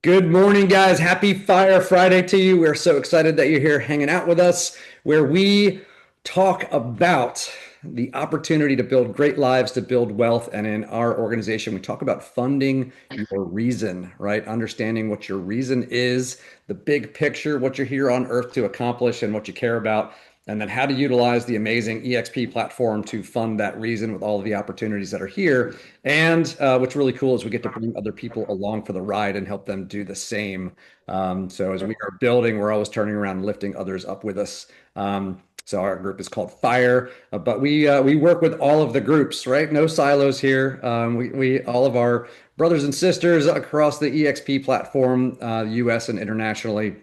Good morning, guys. Happy Fire Friday to you. We're so excited that you're here hanging out with us, where we talk about the opportunity to build great lives, to build wealth. And in our organization, we talk about funding your reason, right? Understanding what your reason is, the big picture, what you're here on earth to accomplish, and what you care about. And then how to utilize the amazing eXp platform to fund that reason with all of the opportunities that are here. And what's really cool is we get to bring other people along for the ride and help them do the same. So as we are building, we're always turning around and lifting others up with us. So our group is called FIRE, but we work with all of the groups, right? No silos here. We all of our brothers and sisters across the eXp platform, US and internationally,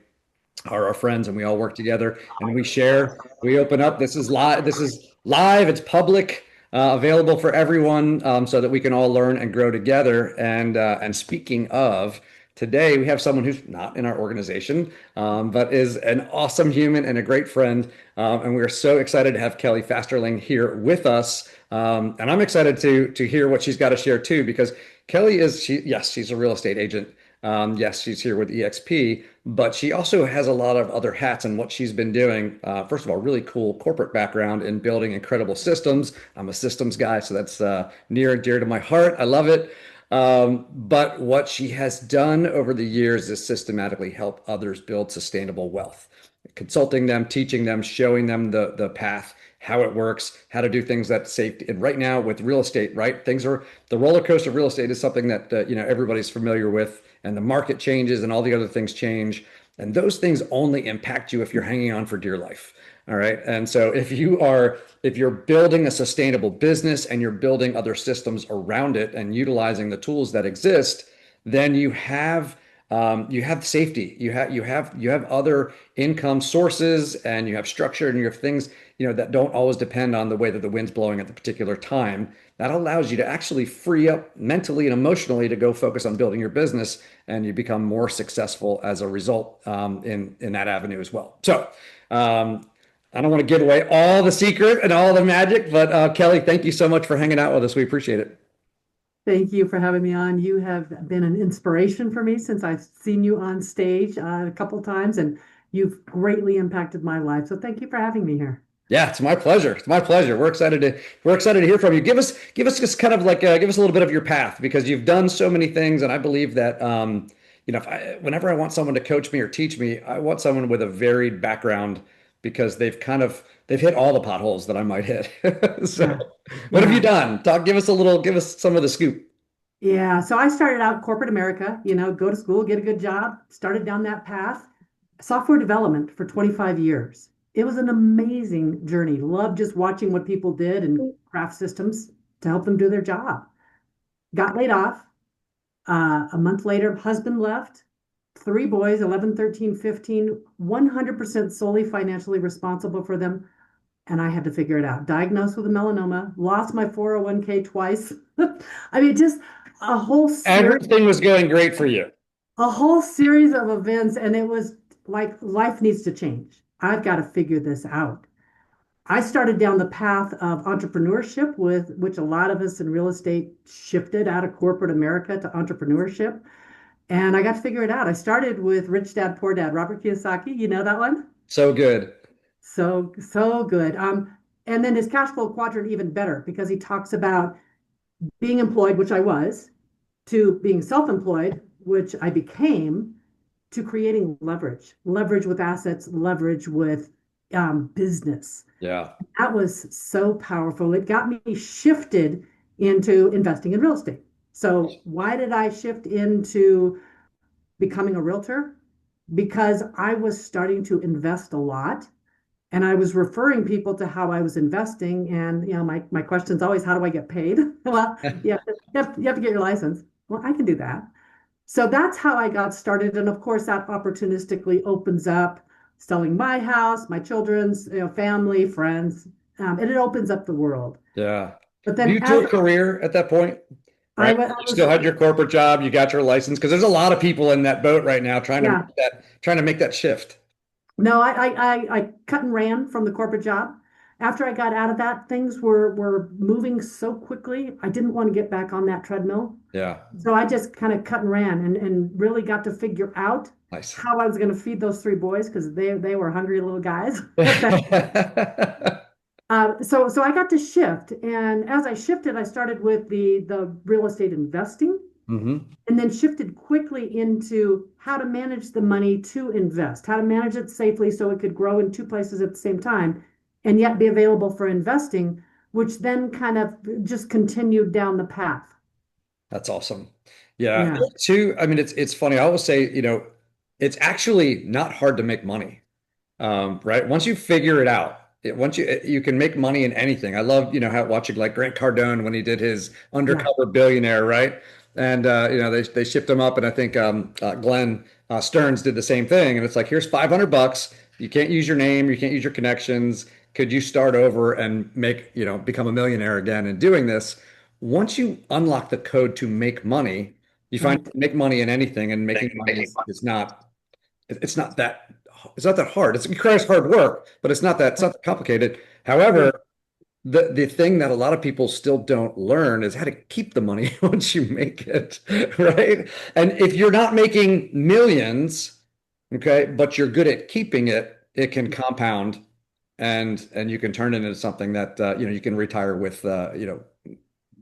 are our friends, and we all work together and we share. We open up. This is live. This is live. It's public, available for everyone, so that we can all learn and grow together. And speaking of, today we have someone who's not in our organization, but is an awesome human and a great friend. And we are so excited to have Kelly Fasterling here with us. And I'm excited to hear what she's got to share too, because Kelly is yes, she's a real estate agent. Yes, she's here with eXp, but she also has a lot of other hats in what she's been doing. First of all, really cool corporate background in building incredible systems. I'm a systems guy, so that's near and dear to my heart. I love it. But what she has done over the years is systematically help others build sustainable wealth, consulting them, teaching them, showing them the path, how it works, how to do things that's safe. And right now with real estate, right, things are the roller coaster of real estate is something that everybody's familiar with, and the market changes and all the other things change, and those things only impact you if you're hanging on for dear life. All right. And so if you're building a sustainable business and you're building other systems around it and utilizing the tools that exist, then you have safety. You have other income sources, and you have structure, and you have things that don't always depend on the way that the wind's blowing at the particular time. That allows you to actually free up mentally and emotionally to go focus on building your business, and you become more successful as a result, in that avenue as well. So I don't want to give away all the secret and all the magic, but Kelly, thank you so much for hanging out with us. We appreciate it. Thank you for having me on. You have been an inspiration for me since I've seen you on stage a couple times, and you've greatly impacted my life. So thank you for having me here. Yeah, it's my pleasure. It's my pleasure. We're excited to hear from you. Give us just kind of like give us a little bit of your path, because you've done so many things, and I believe that whenever I want someone to coach me or teach me, I want someone with a varied background, because they've hit all the potholes that I might hit. So, Yeah. what have you Yeah. done? Give us some of the scoop. Yeah. So I started out corporate America, go to school, get a good job, started down that path. Software development for 25 years. It was an amazing journey. Loved just watching what people did and craft systems to help them do their job. Got laid off. A month later, husband left, three boys, 11, 13, 15, 100% solely financially responsible for them. And I had to figure it out. Diagnosed with a melanoma, lost my 401k twice. I mean, just a whole series, Everything was going great for you. a whole series of events. And it was like life needs to change. I've got to figure this out. I started down the path of entrepreneurship, with which a lot of us in real estate shifted out of corporate America to entrepreneurship. And I got to figure it out. I started with Rich Dad Poor Dad, Robert Kiyosaki. You know that one? So good. So good. And then his cash flow quadrant even better, because he talks about being employed, which I was, to being self-employed, which I became, to creating leverage with assets, leverage with business. Yeah. That was so powerful. It got me shifted into investing in real estate. So why did I shift into becoming a realtor? Because I was starting to invest a lot, and I was referring people to how I was investing. And my question is always, how do I get paid? Well, you have to get your license. Well, I can do that. So that's how I got started. And of course, that opportunistically opens up selling my house, my children's, family, friends, and it opens up the world. Yeah. But Were then you to as a career at that point? I Right? went, You still had your corporate job, you got your license, because there's a lot of people in that boat right now yeah, trying to make that shift. no, I cut and ran from the corporate job. after I got out of that, things were moving so quickly. I didn't want to get back on that treadmill. Yeah. So I just kind of cut and ran and really got to figure out Nice. how I was going to feed those three boys because they were hungry little guys. So I got to shift, and as I shifted, I started with the real estate investing, hmm and then shifted quickly into how to manage the money to invest, how to manage it safely so it could grow in two places at the same time, and yet be available for investing, which then kind of just continued down the path. That's awesome. Yeah. Yeah, Too, I mean, it's funny. I always say, it's actually not hard to make money. Right? Once you figure it out, once you can make money in anything. I love, how watching like Grant Cardone when he did his yeah, Undercover Billionaire, right? And they shipped him up, and I think Glenn Stearns did the same thing. And it's like, here's $500. You can't use your name, you can't use your connections. Could you start over and become a millionaire again in doing this? Once you unlock the code to make money, you find you right, can make money in anything, and making money is not it's not that hard. It requires hard work, but it's not that complicated. right, However, the thing that a lot of people still don't learn is how to keep the money once you make it, right? And if you're not making millions, okay, but you're good at keeping it, it can compound and you can turn it into something that you can retire with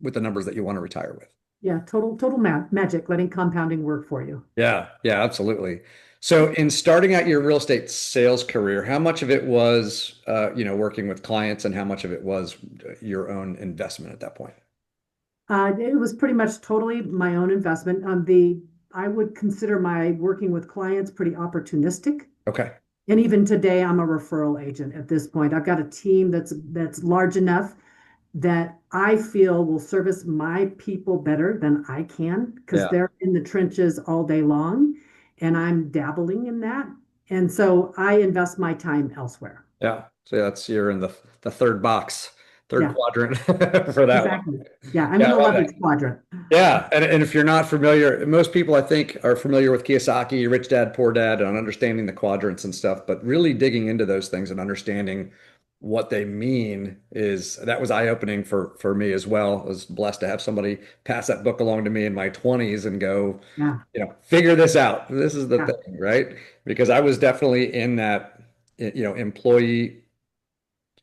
with the numbers that you want to retire with. yeah. Total magic, letting compounding work for you. Yeah, yeah, absolutely. So in starting out your real estate sales career, how much of it was working with clients and how much of it was your own investment at that point? It was pretty much totally my own investment. The I would consider my working with clients pretty opportunistic. Okay. And even today, I'm a referral agent at this point. I've got a team that's large enough that I feel will service my people better than I can because Yeah. they're in the trenches all day long, and I'm dabbling in that. And so I invest my time elsewhere. Yeah. So that's you're in the third box, third Yeah, quadrant for that one. exactly. Yeah, I'm in Yeah, I the love that. leverage quadrant. Yeah, and if you're not familiar, most people I think are familiar with Kiyosaki, Rich Dad, Poor Dad, and understanding the quadrants and stuff, but really digging into those things and understanding what they mean is that was eye-opening for me as well. I was blessed to have somebody pass that book along to me in my 20s and go, Yeah, figure this out. This is the yeah, thing, right? Because I was definitely in that, employee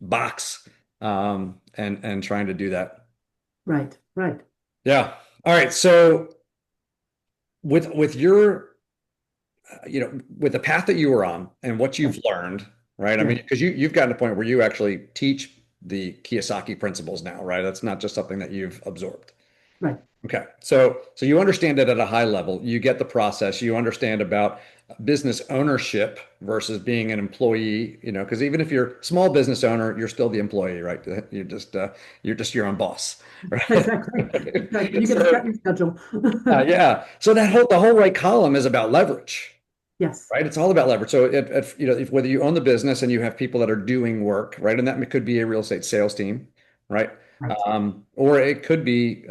box, and trying to do that. right, right. Yeah. All right. So with your with the path that you were on and what Yeah, you've learned, right? I yeah, mean, because you've gotten to a point where you actually teach the Kiyosaki principles now, right? That's not just something that you've absorbed. right. Okay. So you understand it at a high level. You get the process. You understand about business ownership versus being an employee, because even if you're a small business owner, you're still the employee, right? You're just your own boss, right? Exactly. Exactly. You get to So set your schedule. yeah. So the whole right column is about leverage. Yes, Right, it's all about leverage. So, if whether you own the business and you have people that are doing work, right, and that could be a real estate sales team, right, right, or it could be,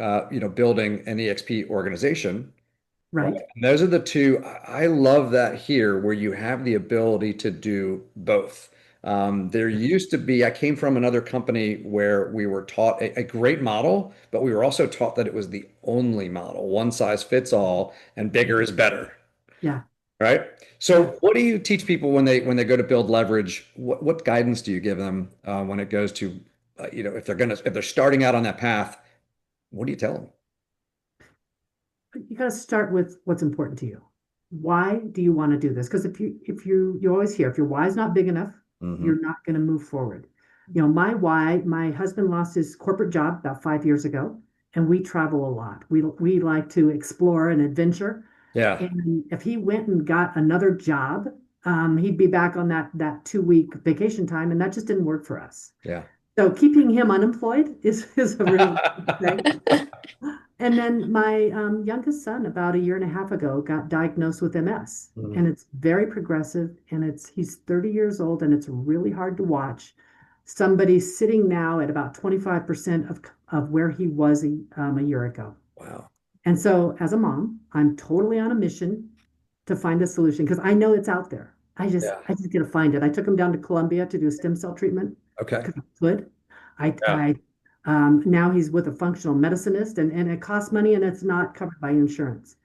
building an eXp organization, right. right. And those are the two. I love that here, where you have the ability to do both. There used to be. I came from another company where we were taught a great model, but we were also taught that it was the only model, one size fits all, and bigger is better. Yeah, Right. yeah. So what do you teach people when they go to build leverage? What guidance do you give them when it goes to if they're starting out on that path? What do you tell them? You got to start with what's important to you. Why do you want to do this? Because if you always hear if your why is not big enough, Hmm you're not going to move forward. My why, my husband lost his corporate job about 5 years ago, and we travel a lot. We like to explore and adventure. Yeah. And if he went and got another job, he'd be back on that 2 week vacation time, and that just didn't work for us. Yeah. So keeping him unemployed is a really important thing. And then my youngest son, about a year and a half ago, got diagnosed with MS, Mhm. and it's very progressive. And he's 30 years old, and it's really hard to watch somebody sitting now at about 25% of where he was a year ago. Wow. And so, as a mom, I'm totally on a mission to find a solution because I know it's out there. I just Yeah. I just gotta find it. I took him down to Colombia to do stem cell treatment. Okay. because I could. Yeah. Now he's with a functional medicinist, and it costs money and it's not covered by insurance.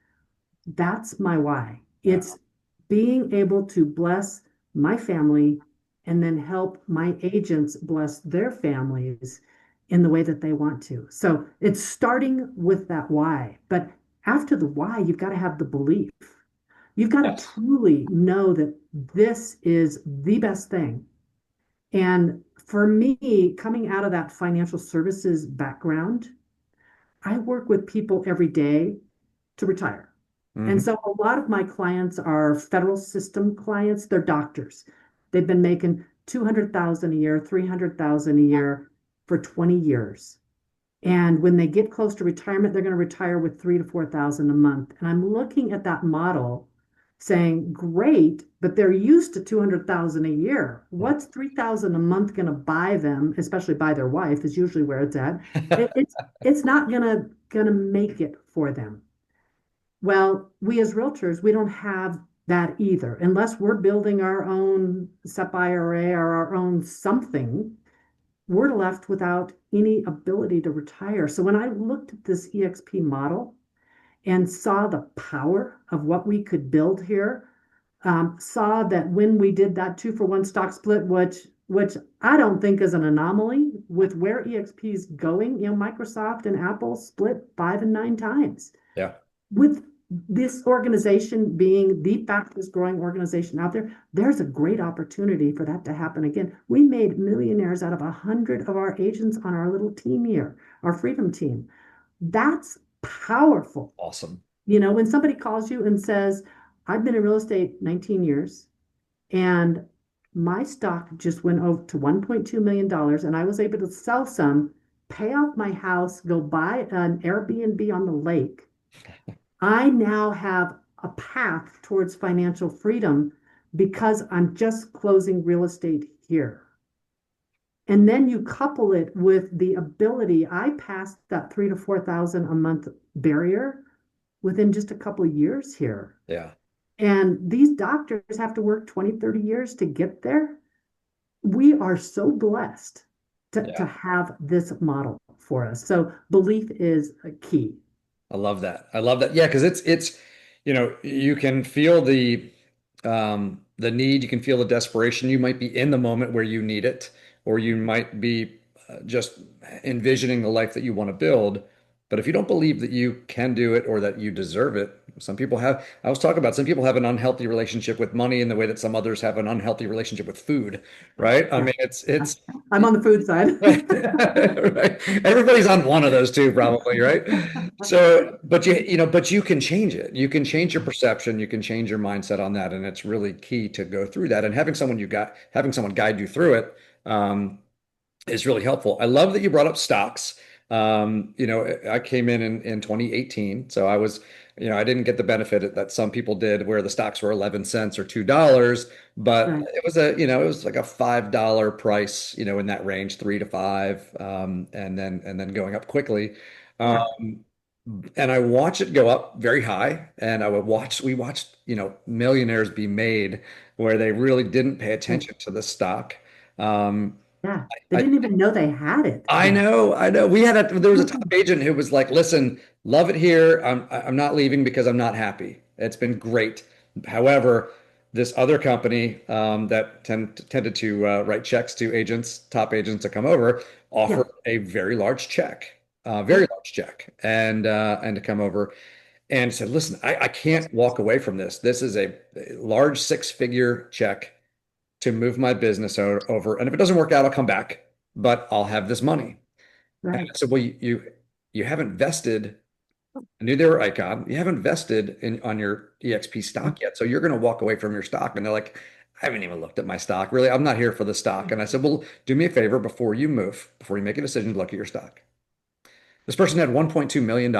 That's my why. Yeah. It's being able to bless my family and then help my agents bless their families in the way that they want to. So it's starting with that why. But after the why, you've got to have the belief. You've got to Yes. truly know that this is the best thing. And for me, coming out of that financial services background, I work with people every day to retire. And Hmm. so a lot of my clients are federal system clients. They're doctors. They've been making 200,000 a year, 300,000 a year for 20 years. And when they get close to retirement, they're going to retire with 3 to 4,000 a month. And I'm looking at that model saying, great, but they're used to 200,000 a year. What's 3,000 a month going to buy them, especially buy their wife is usually where it's at. It's not going to make it for them. Well, we as realtors, we don't have that either. Unless we're building our own SEP IRA or our own something, we're left without any ability to retire. So when I looked at this eXp model and saw the power of what we could build here, saw that when we did that 2-for-1 stock split, which I don't think is an anomaly with where eXp is going. Microsoft and Apple split 5 and 9 times Yeah. with this organization being the fastest growing organization out there, there's a great opportunity for that to happen again. We made millionaires out of 100 of our agents on our little team here, our freedom team. That's powerful. Awesome. When somebody calls you and says, I've been in real estate 19 years and my stock just went over to $1.2 million and I was able to sell some, pay off my house, go buy an Airbnb on the lake. I now have a path towards financial freedom because I'm just closing real estate here. And then you couple it with the ability, I passed that 3 to 4,000 a month barrier within just a couple of years here. Yeah. And these doctors have to work 20, 30 years to get there. We are so blessed to Yeah. have this model for us. So belief is a key. I love that. I love that. Yeah, because you can feel the need, you can feel the desperation. You might be in the moment where you need it, or you might be just envisioning the life that you want to build. But if you don't believe that you can do it or that you deserve it, some people have, I was talking about some people have an unhealthy relationship with money in the way that some others have an unhealthy relationship with food, right? I Yeah. mean, it's I'm on the food side. right. Right. Everybody's on one of those two, probably, right? So, but you can change it. You can change your perception. You can change your mindset on that, and it's really key to go through that. And having someone guide you through it, is really helpful. I love that you brought up stocks. I came in 2018, so I didn't get the benefit that some people did, where the stocks were 11 cents or $2, but Right. it was like a $5 price, in that range, 3 to 5, and then going up quickly. Yeah. Um, and I watched it go up very high, and we watched, millionaires be made where they really didn't pay attention to the stock. Um, Yeah. They I didn't even know they had it I yet. know, I know. There was a top agent who was like, "Listen, love it here. I'm not leaving because I'm not happy. It's been great. However, this other company that tended to write checks to top agents to come over, Yeah. offered a very Yeah. large check, and to come over and said, "Listen, I can't walk away from this. This is a large six-figure check to move my business over. And if it doesn't work out, I'll come back, but I'll have this money." And I Right. said, "Well, you haven't vested." I knew they were Icon. You haven't vested in on your eXp stock yet, so you're going to walk away from your stock. And they're like, "I haven't even looked at my stock. Really, I'm not here for the stock." And I said, "Well, do me a favor before you make a decision, look at your stock." This person had $1.2 million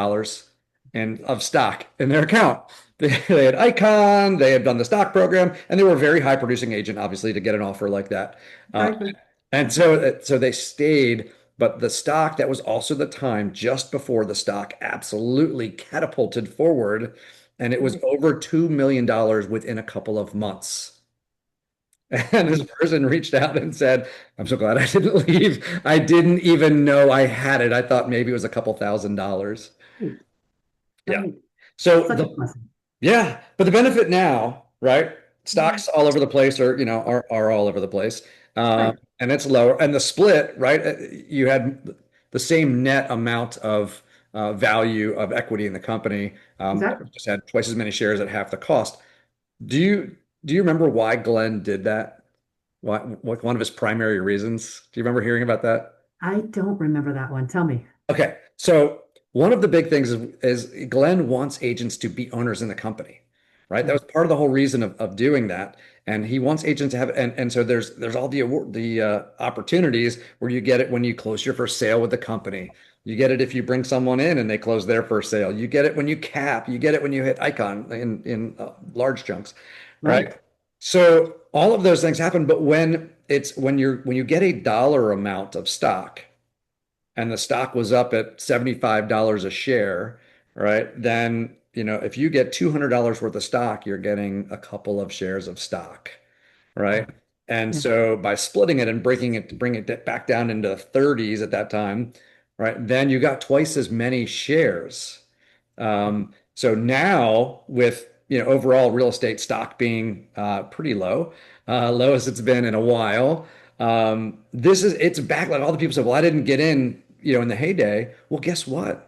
of stock in their account. They had Icon, they had done the stock program, and they were a very high producing agent, obviously, to get an offer like that. Uh, Exactly. and so they stayed, but the stock, that was also the time just before the stock absolutely catapulted forward, and it was Right. over $2 million within a couple of months. And this person reached out and said, I'm so glad I didn't leave. I didn't even know I had it. I thought maybe it was a couple $1,000s. Right, Yeah. right. So Such a the blessing. Yeah, but the benefit now, right? Mhm. Stocks all over the place, or are all over the place, Right, and it's lower. And the split, right? You had the same net amount of value of equity in the company, but exactly. you just had twice as many shares at half the cost. Do you remember why Glenn did that? Why, what one of his primary reasons? Do you remember hearing about that? I don't remember that one. Tell me. Okay, so one of the big things is Glenn wants agents to be owners in the company, right? That Right, was part of the whole reason of doing that, and he wants agents to have, and so there's all the opportunities where you get it when you close your first sale with the company. You get it if you bring someone in and they close their first sale. You get it when you cap. You get it when you hit icon in large chunks, right? right. So all of those things happen, but when you get a dollar amount of stock and the stock was up at $75 a share, right? Then, if you get $200 worth of stock, you're getting a couple of shares of stock, right? Wow. And Yeah, so by splitting it and breaking it, bringing it back down into the 30s at that time, right? Then you got twice as many shares. So now with, overall real estate stock being pretty low, lowest it's been in a while. It's back. Like all the people said, well, I didn't get in, in the heyday. Well, guess what?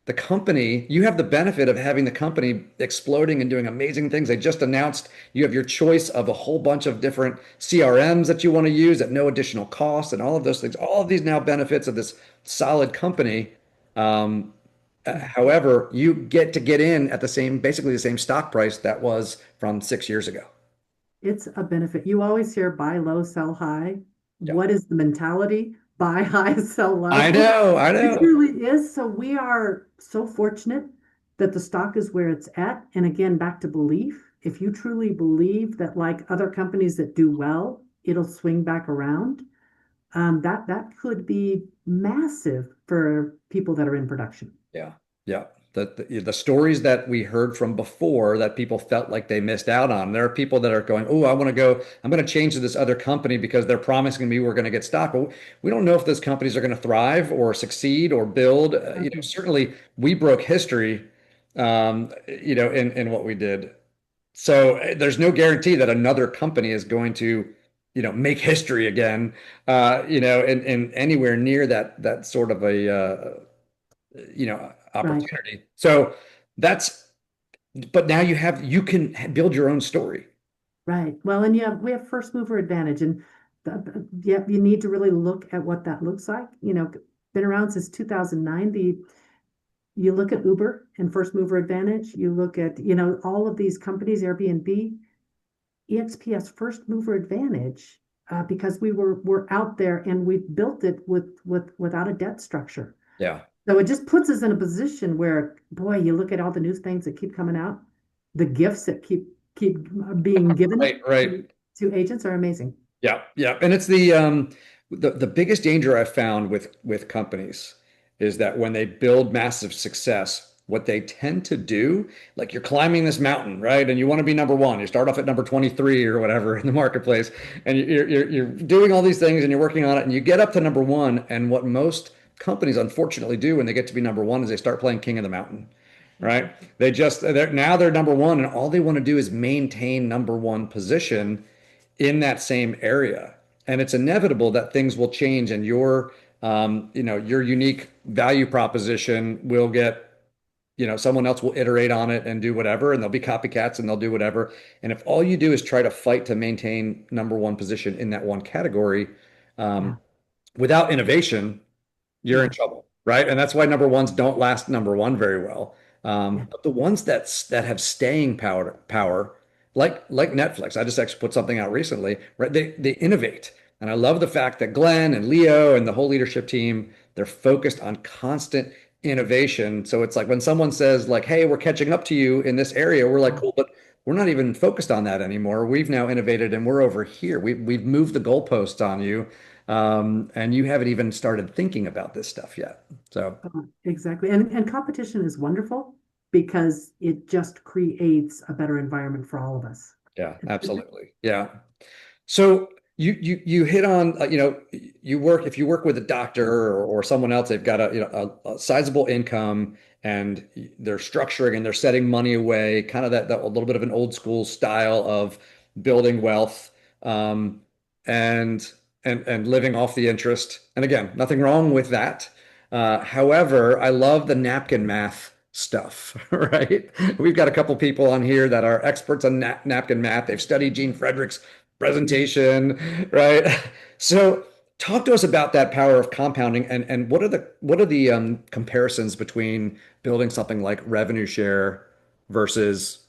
The company, you have the benefit of having the company exploding and doing amazing things. They just announced you have your choice of a whole bunch of different CRMs that you want to use at no additional cost and all of those things. All of these now benefits of this solid company. Um, yeah. However, you get in at basically the same stock price that was from 6 years ago. It's a benefit. You always hear buy low, sell high. Yeah. What is the mentality? Buy high, sell I low. know, I It know. truly is. So we are so fortunate that the stock is where it's at. And again, back to belief. If you truly believe that, like other companies that do well, it'll swing back around, that could be massive for people that are in production. Yeah, yeah. The stories that we heard from before that people felt like they missed out on. There are people that are going, "Oh, I'm going to change to this other company because they're promising me we're going to get stock." But we don't know if those companies are going to thrive or succeed or build. Okay. Certainly we broke history, in what we did. So there's no guarantee that another company is going to, make history again, in anywhere near that sort of a Right. opportunity. So that's, but now you can build your own story. Right. Well, and we have first mover advantage, and yeah, you need to really look at what that looks like. Been around since 2009. You look at Uber and first mover advantage. You look at, all of these companies, Airbnb, eXp has first mover advantage because we're out there and we've built it without a debt structure. Yeah. So it just puts us in a position where, boy, you look at all the new things that keep coming out, the gifts that keep being given Right, right. to agents are amazing. Yeah, yeah. And it's the biggest danger I've found with companies is that when they build massive success, what they tend to do, like you're climbing this mountain, right? And you want to be number one. You start off at number 23 or whatever in the marketplace, and you're doing all these things and you're working on it, and you get up to number one. And what most companies unfortunately do when they get to be number one is they start playing king of the mountain, right? They're number one, and all they want to do is maintain number one position in that same area. And it's inevitable that things will change and your unique value proposition will get, someone else will iterate on it and do whatever, and there'll be copycats and they'll do whatever. And if all you do is try to fight to maintain number one position in that one category, Yeah, um, without innovation, you're in yeah, trouble, right? And that's why number ones don't last number one very well. yeah. But the ones that have staying power, like Netflix, I just actually put something out recently, right? They innovate, and I love the fact that Glenn and Leo and the whole leadership team, they're focused on constant innovation. So it's like when someone says like, "Hey, we're catching up to you in this area," we're like, Wow. "Cool," but we're not even focused on that anymore. We've now innovated and we're over here. We've moved the goalposts on you, and you haven't even started thinking about this stuff yet. So, Exactly. And competition is wonderful because it just creates a better environment for all of us. yeah, absolutely. Yeah. So you hit on you work if you work with a doctor or someone else, they've got a sizable income and they're structuring and they're setting money away, kind of that a little bit of an old school style of building wealth, um, and and living off the interest. And again, nothing wrong with that. However, I love the napkin math stuff, right? We've got a couple people on here that are experts on napkin math. They've studied Gene Frederick's presentation, right? So talk to us about that power of compounding and what are the comparisons between building something like revenue share versus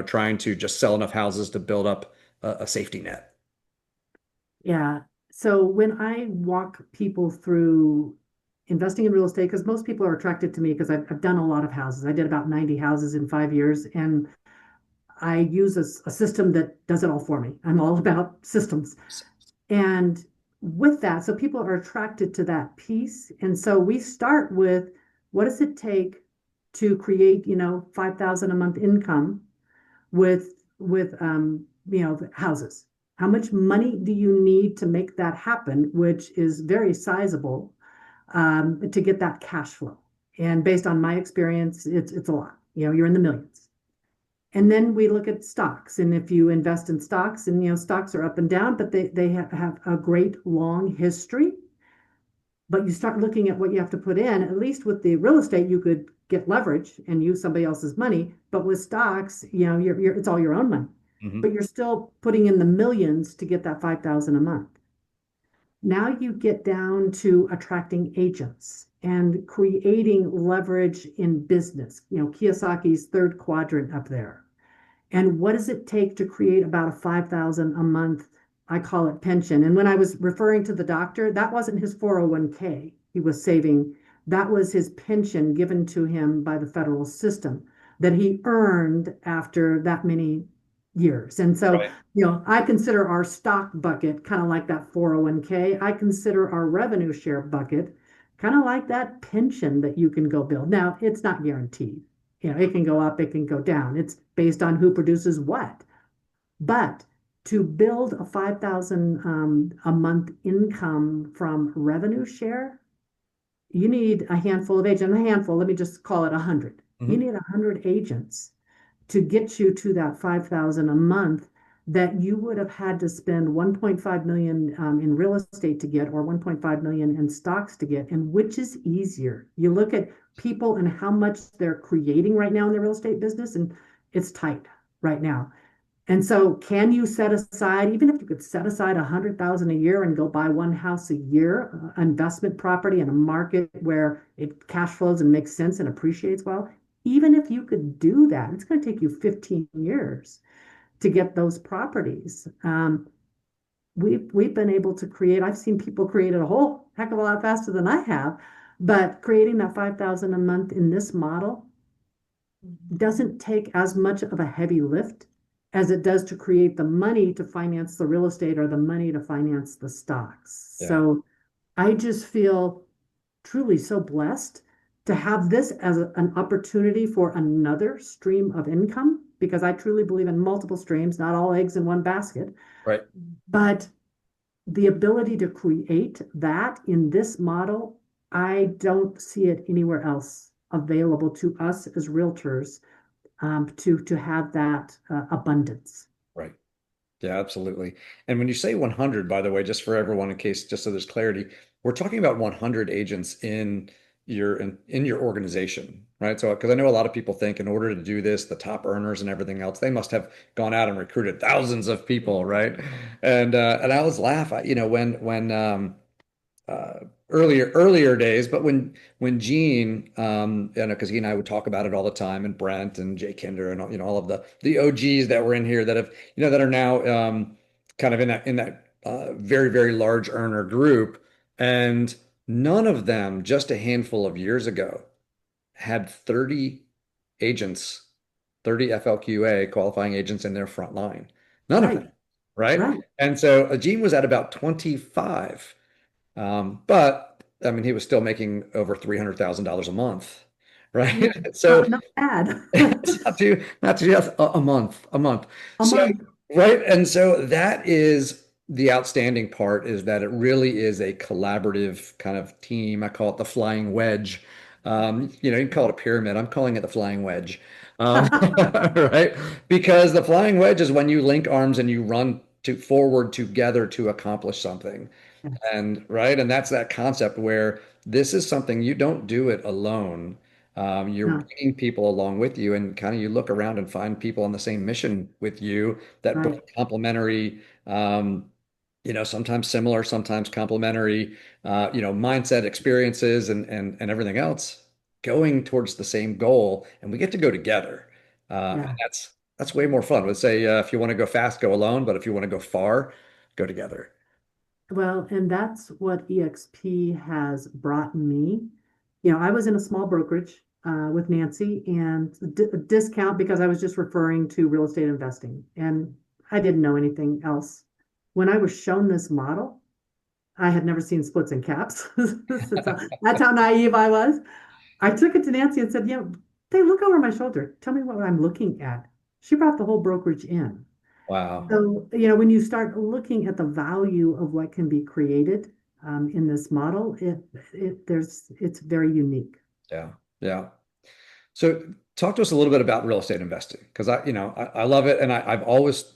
trying to just sell enough houses to build up a safety net. Yeah. So when I walk people through investing in real estate, because most people are attracted to me because I've done a lot of houses. I did about 90 houses in 5 years, and I use a system that does it all for me. I'm all about systems. And with that, so people are attracted to that piece. And so we start with what does it take to create, 5,000 a month income with houses? How much money do you need to make that happen, which is very sizable, to get that cash flow? And based on my experience, it's a lot. You're in the millions. And then we look at stocks. And if you invest in stocks, and stocks are up and down, but they have a great long history. But you start looking at what you have to put in, at least with the real estate, you could get leverage and use somebody else's money. But with stocks, it's all your own money. Mhm. But you're still putting in the millions to get that 5,000 a month. Now you get down to attracting agents and creating leverage in business. Kiyosaki's third quadrant up there. And what does it take to create about a 5,000 a month? I call it pension. And when I was referring to the doctor, that wasn't his 401k he was saving. That was his pension given to him by the federal system that he earned after that many years. And so, Right. I consider our stock bucket kind of like that 401k. I consider our revenue share bucket kind of like that pension that you can go build. Now, it's not guaranteed. It can go up, it can go down. It's based on who produces what. But to build a 5,000 a month income from revenue share, you need a handful of agents. A handful, let me just call it 100. You Mhm. need 100 agents to get you to that 5,000 a month that you would have had to spend 1.5 million in real estate to get, or 1.5 million in stocks to get. And which is easier? You look at people and how much they're creating right now in the real estate business, and it's tight right now. And so can you set aside, even if you could set aside 100,000 a year and go buy one house a year, investment property in a market where it cash flows and makes sense and appreciates well, even if you could do that, it's going to take you 15 years to get those properties. We've been able to create, I've seen people create it a whole heck of a lot faster than I have, but creating that 5,000 a month in this model doesn't take as much of a heavy lift as it does to create the money to finance the real estate or the money to finance the stocks. Yeah. So I just feel truly so blessed to have this as an opportunity for another stream of income, because I truly believe in multiple streams, not all eggs in one basket. Right. But the ability to create that in this model, I don't see it anywhere else available to us as realtors, to have that abundance. Right. Yeah, absolutely. And when you say 100, by the way, just for everyone, in case, just so there's clarity, we're talking about 100 agents in your organization, right? So, because I know a lot of people think in order to do this, the top earners and everything else, they must have gone out and recruited thousands of people, right? And I always laugh, when uh, earlier days, but when Gene, because he and I would talk about it all the time, and Brent and Jay Kinder and all of the OGs that were in here that have that are now kind of in that very very large earner group, and none of them just a handful of years ago had 30 agents, 30 FLQA qualifying agents in their front line. None of them, Right, right? right. And so Gene was at about 25. But I mean, he was still making over $300,000 a month, right? Yeah, So not bad. it's not too just a month, a month. A So month. Right. And so that is the outstanding part is that it really is a collaborative kind of team. I call it the flying wedge. You can call it a pyramid. I'm calling it the flying wedge. Right? Because the flying wedge is when you link arms and you run to forward together to accomplish something. Yes. And right, and that's that concept where this is something you don't do it alone. You're No, bringing people along with you, and kind of you look around and find people on the same mission with you that bring right. complementary, sometimes similar, sometimes complementary, mindset, experiences, and everything else going towards the same goal, and we get to go together. And Yeah. that's way more fun. Let's say if you want to go fast, go alone, but if you want to go far, go together. Well, and that's what eXp has brought me. I was in a small brokerage with Nancy and a discount because I was just referring to real estate investing and I didn't know anything else. When I was shown this model, I had never seen splits and caps. That's how naive I was. I took it to Nancy and said, they look over my shoulder. Tell me what I'm looking at. She brought the whole brokerage in. Wow. So, when you start looking at the value of what can be created in this model, it's very unique. Yeah. Yeah. So talk to us a little bit about real estate investing because I love it. And I've always,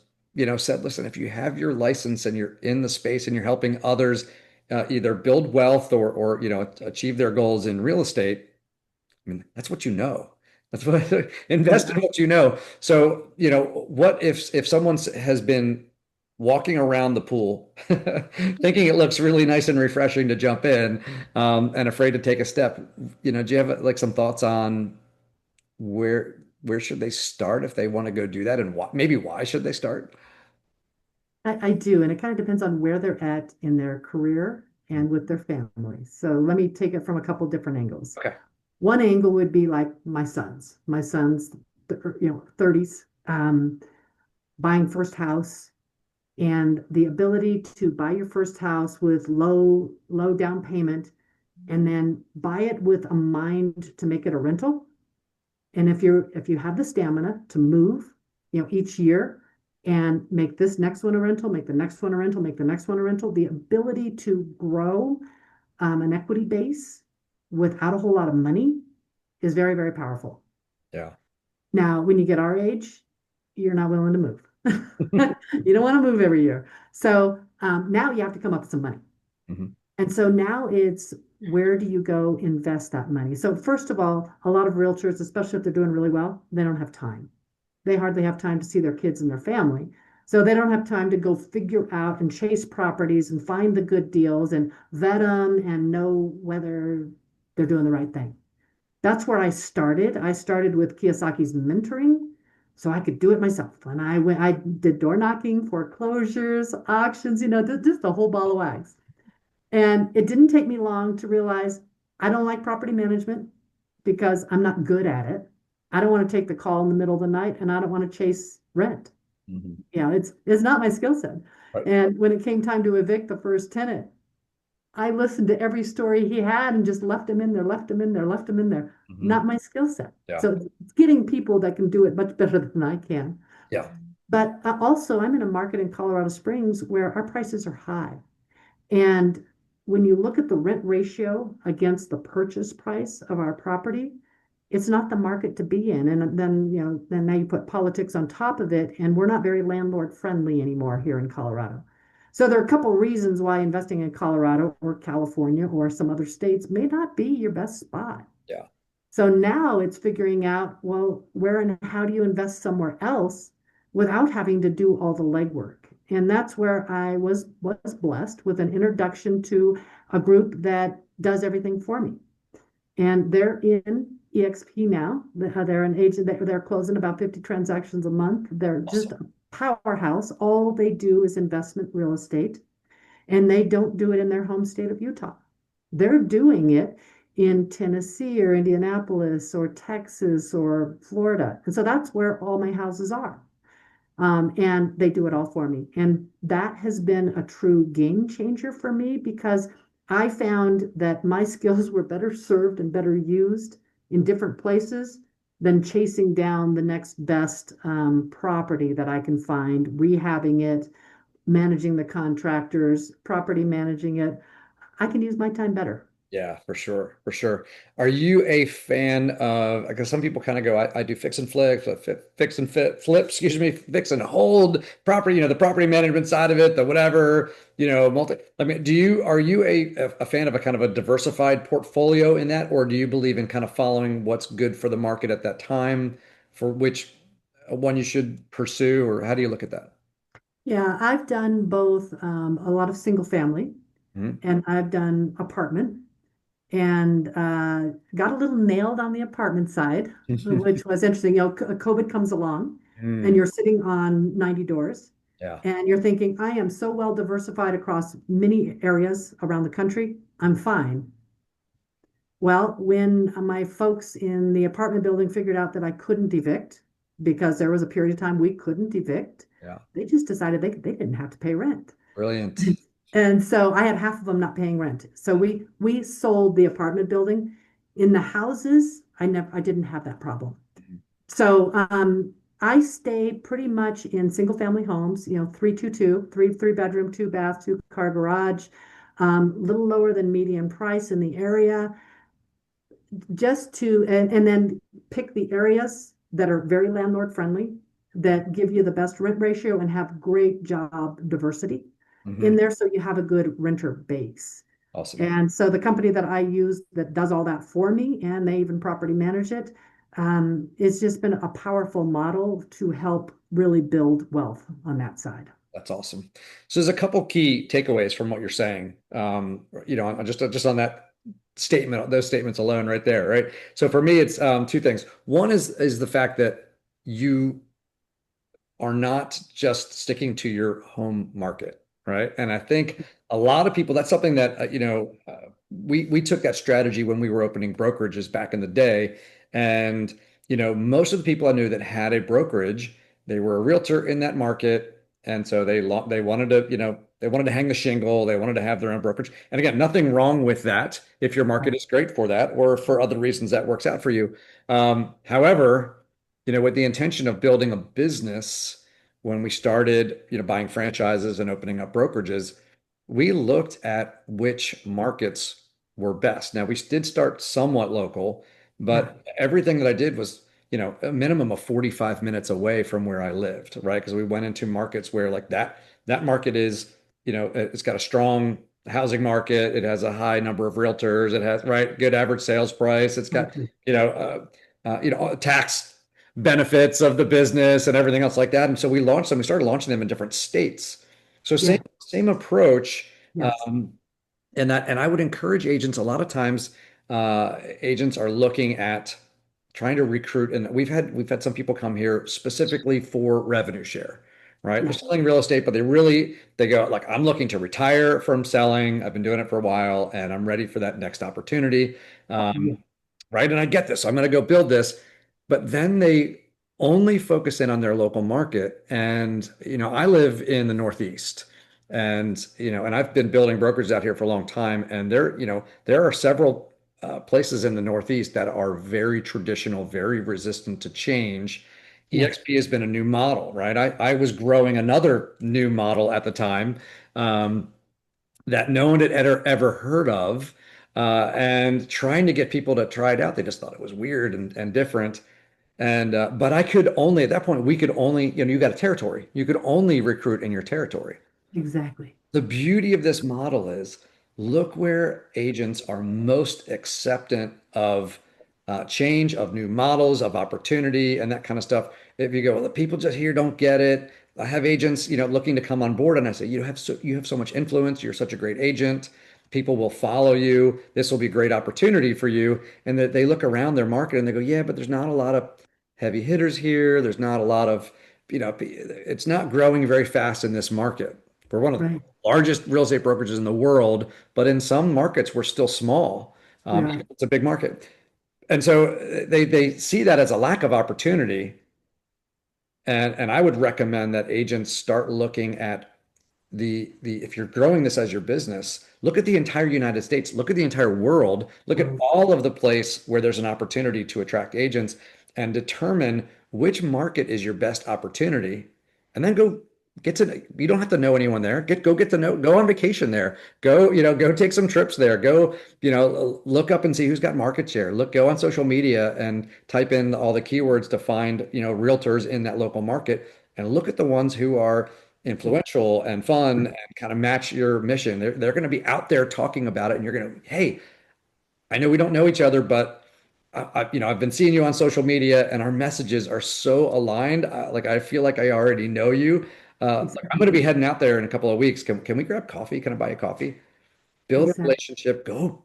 said, listen, if you have your license and you're in the space and you're helping others either build wealth or, achieve their goals in real estate, I mean, that's what you know. That's what invest in Yeah, what you know. So, what if someone has been walking around the pool thinking it looks really nice and refreshing to jump in and afraid to take a step, do you have like some thoughts on where should they start if they want to go do that and why should they start? I do. And it kind of depends on where they're at in their career and with their family. So let me take it from a couple different angles. Okay. One angle would be like my son's, 30s, buying first house and the ability to buy your first house with low down payment and then buy it with a mind to make it a rental. And if you have the stamina to move, each year and make this next one a rental, make the next one a rental, make the next one a rental, the ability to grow an equity base without a whole lot of money is very, very powerful. Yeah. Now, when you get our age, you're not willing to move. You don't want to move every year. So now you have to come up with some money. Mhm. And so now it's where do you go invest that money? So first of all, a lot of realtors, especially if they're doing really well, they don't have time. They hardly have time to see their kids and their family. So they don't have time to go figure out and chase properties and find the good deals and vet them and know whether they're doing the right thing. That's where I started. I started with Kiyosaki's mentoring so I could do it myself. And I did door knocking, foreclosures, auctions, just the whole ball of wax. And it didn't take me long to realize I don't like property management because I'm not good at it. I don't want to take the call in the middle of the night and I don't want to chase rent. Mhm. It's not my skill set. Right. And when it came time to evict the first tenant, I listened to every story he had and just left him in there, left him in there, left him in there. Mhm. Not my skill set. Yeah. So it's getting people that can do it much better than I can. Yeah. But also, I'm in a market in Colorado Springs where our prices are high. And when you look at the rent ratio against the purchase price of our property, it's not the market to be in. And then now you put politics on top of it, and we're not very landlord friendly anymore here in Colorado. So there are a couple of reasons why investing in Colorado or California or some other states may not be your best spot. Yeah. So now it's figuring out, well, where and how do you invest somewhere else without having to do all the legwork? And that's where I was blessed with an introduction to a group that does everything for me. And they're in eXp now. They're an agent. They're closing about 50 transactions a month. They're just Awesome. a powerhouse. All they do is investment real estate and they don't do it in their home state of Utah. They're doing it in Tennessee or Indianapolis or Texas or Florida. And so that's where all my houses are. And they do it all for me. And that has been a true game changer for me because I found that my skills were better served and better used in different places than chasing down the next best property that I can find, rehabbing it, managing the contractors, property managing it. I can use my time better. Yeah, for sure, for sure. Are you a fan of, because some people kind of go, I do fix and flip, fix and flip, excuse me, fix and hold property, the property management side of it, the whatever, I mean, are you a fan of a kind of a diversified portfolio in that, or do you believe in kind of following what's good for the market at that time, for which one you should pursue, or how do you look at that? Yeah, I've done both a lot of single family Mhm. and I've done apartment and got a little nailed on the apartment side, which was interesting. COVID comes along and Mm, you're sitting on 90 doors yeah. and you're thinking, I am so well diversified across many areas around the country. I'm fine. Well, when my folks in the apartment building figured out that I couldn't evict, because there was a period of time we couldn't evict, Yeah. they just decided they didn't have to pay rent. Brilliant. And so I had half of them not paying rent. So we sold the apartment building. In the houses, I didn't have that problem. So I stay pretty much in single family homes, 322, three bedroom, two bath, two car garage, little lower than median price in the area, just to and then pick the areas that are very landlord friendly, that give you the best rent ratio and have great job diversity in Hmm. there so you have a good renter base. Awesome. And so the company that I use that does all that for me, and they even property manage it, it's just been a powerful model to help really build wealth on that side. That's awesome. So there's a couple key takeaways from what you're saying. Just on that statement, those statements alone, right there, right? So for me, it's two things. One is the fact that you are not just sticking to your home market, right? And I think a lot of people, that's something that we took that strategy when we were opening brokerages back in the day, and most of the people I knew that had a brokerage, they were a realtor in that market, and so they wanted to they wanted to hang the shingle, they wanted to have their own brokerage. And again, nothing wrong with that if your market is great for that, or for other reasons that works out for you. However, with the intention of building a business, when we started, buying franchises and opening up brokerages, we looked at which markets were best. Now, we did start somewhat local, Yeah, but everything that I did was, a minimum of 45 minutes away from where I lived, right? Because we went into markets where like that market is, it's got a strong housing market, it has a high number of realtors, it has, right, good average sales price, it's got, exactly. tax benefits of the business and everything else like that. And so we launched them. We started launching them in different states. So Yeah, same approach. yes, And I would encourage agents. A lot of times, agents are looking at trying to recruit, and we've had some people come here specifically for revenue share, right? They're yeah, selling real estate, but they go like, I'm looking to retire from selling. I've been doing it for a while, and I'm ready for that next opportunity. yeah, Right? And I get this. I'm going to go build this. But then they only focus in on their local market. And, I live in the Northeast, and I've been building brokers out here for a long time. And there are several places in the Northeast that are very traditional, very resistant to change. yeah, eXp has been a new model, right? I was growing another new model at the time. Um, that no one had ever heard of, and trying to get people to try it out. They just thought it was weird and different. And but I could only at that point we could only you got a territory. You could only recruit in your territory. exactly. The beauty of this model is look where agents are most acceptant of change, of new models, of opportunity, and that kind of stuff. If you go, well, the people just here don't get it. I have agents, looking to come on board, and I say, you have so much influence. You're such a great agent. People will follow you. This will be a great opportunity for you. And that they look around their market and they go, yeah, but there's not a lot of heavy hitters here. There's not a lot of, it's not growing very fast in this market. We're one of the Right. largest real estate brokerages in the world, but in some markets we're still small. Yeah, It's a big market, and so they see that as a lack of opportunity. And I would recommend that agents start looking at the if you're growing this as your business, look at the entire United States, look at the entire world, look at world. all of the place where there's an opportunity to attract agents, and determine which market is your best opportunity, and then go get to, you don't have to know anyone there. Go get to know, go on vacation there. Go, go take some trips there. Go, look up and see who's got market share. Go on social media and type in all the keywords to find, realtors in that local market, and look at the ones who are influential and fun and kind of match your mission. They're going to be out there talking about it, and you're going to, hey, I know we don't know each other, but I've been seeing you on social media, and our messages are so aligned. Like I feel like I already know you. Like I'm going to Exactly. be heading out there in a couple of weeks. Can we grab coffee? Can I buy you coffee? Build a Exactly. relationship. Go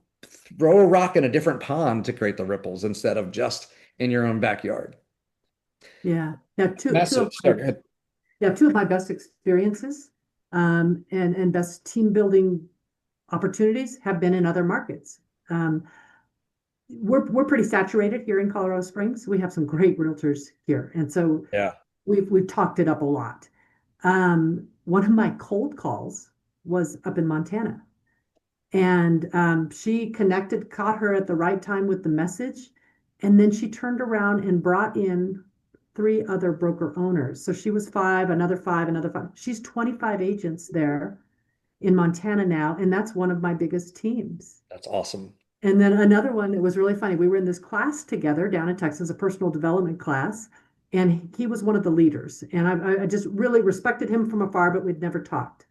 throw a rock in a different pond to create the ripples instead of just in your own backyard. Yeah. Yeah. Two of Massive. my Sorry, go ahead. yeah, two of my best experiences and best team building opportunities have been in other markets. Um, we're pretty saturated here in Colorado Springs. We have some great realtors here, and so Yeah. we've talked it up a lot. One of my cold calls was up in Montana, and she connected, caught her at the right time with the message, and then she turned around and brought in three other broker owners. So she was five, another five, another five. She's 25 agents there in Montana now, and that's one of my biggest teams. That's awesome. And then another one that was really funny. We were in this class together down in Texas, a personal development class, and he was one of the leaders. And I just really respected him from afar, but we'd never talked.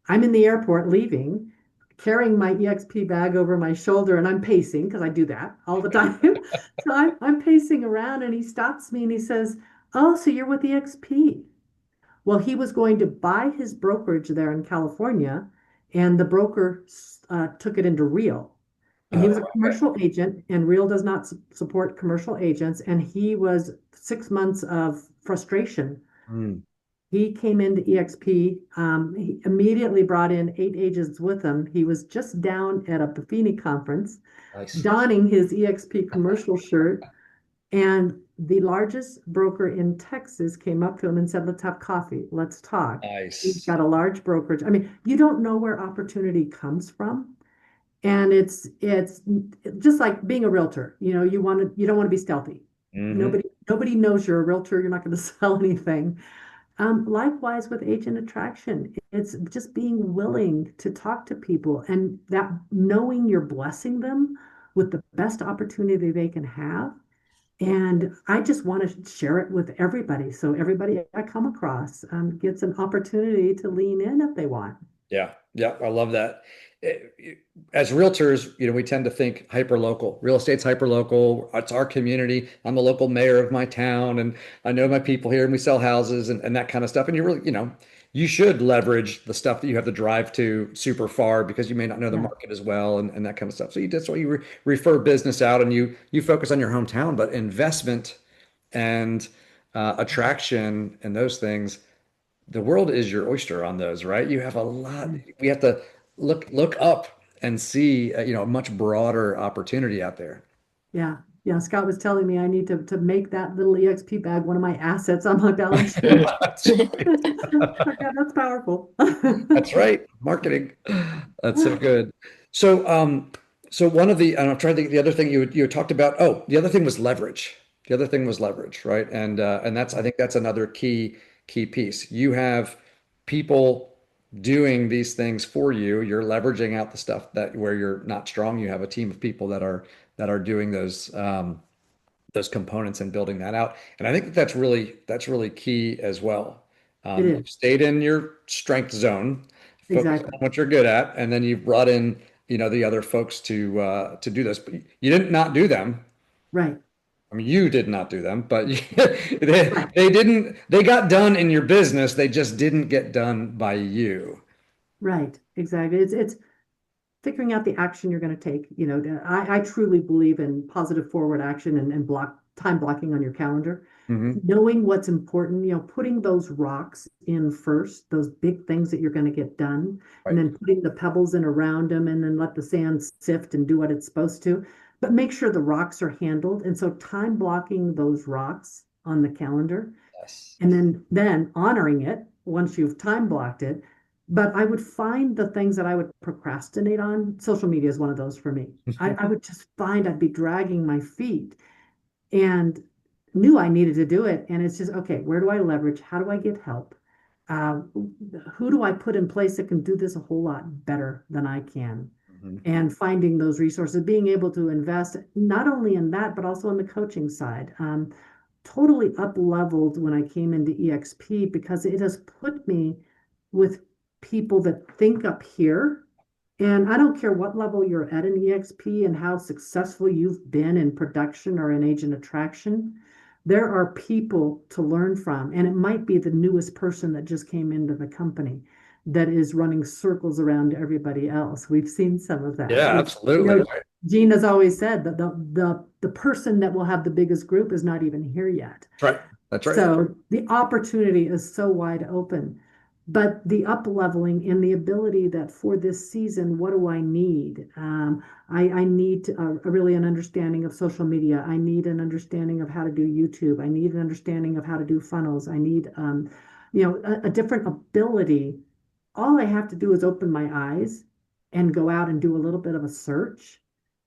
I'm in the airport leaving, carrying my eXp bag over my shoulder, and I'm pacing because I do that all the time. So I'm pacing around, and he stops me and he says, "Oh, so you're with eXp?" Well, he was going to buy his brokerage there in California, and the broker took it into Real. And he was a Okay. commercial agent, and Real does not support commercial agents. And he was 6 months of frustration. Mm, He came into eXp. He immediately brought in 8 agents with him. He was just down at a Buffini conference, nice. donning his eXp commercial shirt. And the largest broker in Texas came up to him and said, "Let's have coffee. Let's talk." He's Nice. got a large brokerage. I mean, you don't know where opportunity comes from. And it's just like being a realtor. You don't want to be stealthy. Hmm. Nobody knows you're a realtor. You're not going to sell anything. Likewise with agent attraction, it's just being willing to talk to people and that knowing you're blessing them with the best opportunity they can have. And I just want to share it with everybody. So everybody I come across gets an opportunity to lean in if they want. Yeah, yeah, I love that. As realtors, we tend to think hyper local. Real estate's hyper local. It's our community. I'm the local mayor of my town, and I know my people here, and we sell houses and that kind of stuff. And you really, you should leverage the stuff that you have to drive to super far because you may not know the Yeah, market as well and that kind of stuff. So that's why you refer business out and you focus on your hometown, but investment and attraction and those things, the world is your oyster on those, right? You have a lot. yeah, We have to look up and see, a much broader opportunity out there. yeah. Yeah, Scott was telling me I need to make that little EXP bag one of my assets on my balance sheet. That's right. Yeah, that's powerful. That's right. Marketing. That's so good. So, so one of the, and I'm trying to think, the other thing you had talked about. Oh, the other thing was leverage. The other thing was leverage, right? And that's, I think that's another key piece. You have people doing these things for you. You're leveraging out the stuff that where you're not strong. You have a team of people that are doing those components and building that out. And I think that's really key as well. It You've is. stayed in your strength zone, focus on Exactly. what you're good at, and then you've brought in, the other folks to do this. But you didn't not do them. Right. I mean, you did not do them, but Right. they didn't. They got done in your business. They just didn't get done by you. Right. Exactly. It's figuring out the action you're going to take. I truly believe in positive forward action and time blocking on your calendar. Hmm. Knowing what's important, putting those rocks in first, those big things that you're going to get done, and Right. then putting the pebbles in around them and then let the sand sift and do what it's supposed to. But make sure the rocks are handled. And so time blocking those rocks on the calendar Yes. and then honoring it once you've time blocked it. But I would find the things that I would procrastinate on. Social media is one of those for me. I would just find I'd be dragging my feet. And knew I needed to do it. And it's just, okay, where do I leverage? How do I get help? Uh, who do I put in place that can do this a whole lot better than I can? Mhm. And finding those resources, being able to invest not only in that, but also on the coaching side. Totally up leveled when I came into eXp because it has put me with people that think up here. And I don't care what level you're at in eXp and how successful you've been in production or in agent attraction, there are people to learn from. And it might be the newest person that just came into the company that is running circles around everybody else. We've seen some of that. Yeah, absolutely. Gina's always said that the person that will have the biggest group is not even here yet. That's right. That's right. So the opportunity is so wide open. But the up leveling and the ability that for this season, what do I need? I need really an understanding of social media. I need an understanding of how to do YouTube. I need an understanding of how to do funnels. I need, a different ability. All I have to do is open my eyes and go out and do a little bit of a search.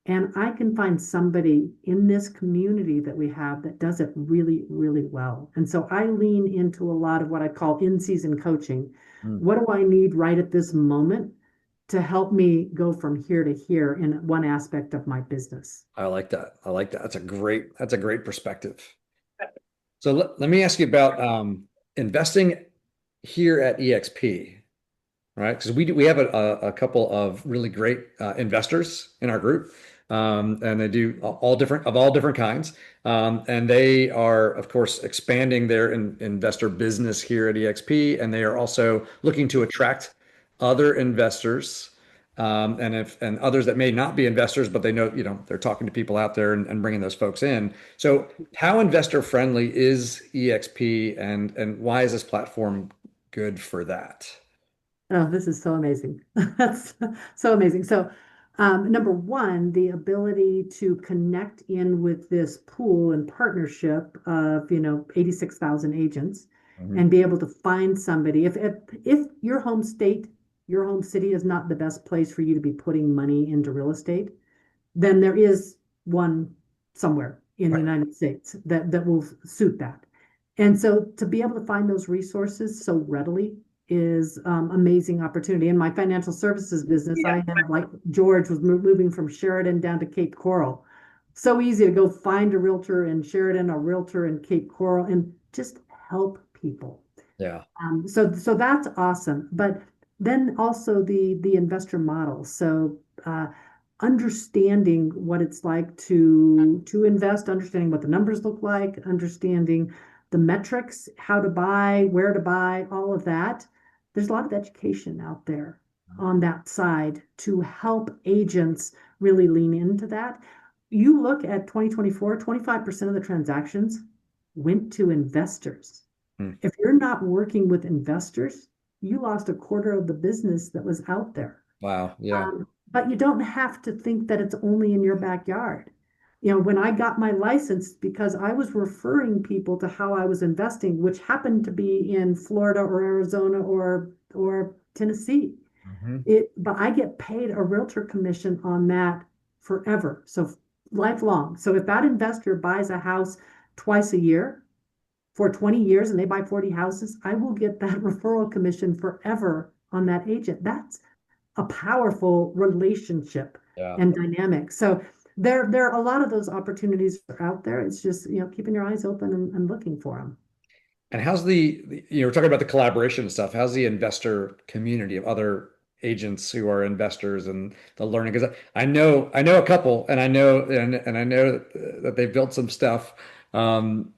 And I can find somebody in this community that we have that does it really, really well. And so I lean into a lot of what I call in-season coaching. Mm. What do I need right at this moment to help me go from here to here in one aspect of my business? I like that. I like that. That's a great perspective. So let me ask you about investing here at eXp, right? Because we have a couple of really great investors in our group, and they do all different kinds, and they are of course expanding their investor business here at eXp, and they are also looking to attract other investors. And others that may not be investors, but they know, they're talking to people out there and bringing those folks in. So how investor friendly is eXp, and why is this platform good for that? Oh, this is so amazing. That's so amazing. So, number one, the ability to connect in with this pool and partnership of, 86,000 agents Mhm. and be able to find somebody. If your home state, your home city is not the best place for you to be putting money into real estate, then there is one somewhere in the Right. United States that will suit that. And so to be able to find those resources so readily is amazing opportunity. In my financial services business, I have like George was moving from Sheridan down to Cape Coral. So easy to go find a realtor in Sheridan, a realtor in Cape Coral, and just help people. Yeah. So that's awesome. But then also the investor model. So understanding what it's like to invest, understanding what the numbers look like, understanding the metrics, how to buy, where to buy, all of that. There's a lot of education out there on that side to help agents really lean into that. You look at 2024, 25% of the transactions went to investors. Hmm. If you're not working with investors, you lost a quarter of the business that was out there. Wow. Yeah. But you don't have to think that it's only in your backyard. When I got my license, because I was referring people to how I was investing, which happened to be in Florida or Arizona or Tennessee. Mhm. But I get paid a realtor commission on that forever. So lifelong. So if that investor buys a house twice a year, for 20 years and they buy 40 houses, I will get that referral commission forever on that agent. That's a powerful relationship Yeah. and dynamic. So there are a lot of those opportunities out there. It's just, keeping your eyes open and looking for them. And how's we're talking about the collaboration and stuff. How's the investor community of other agents who are investors and the learning? Because I know a couple, and I know that they've built some stuff. Um,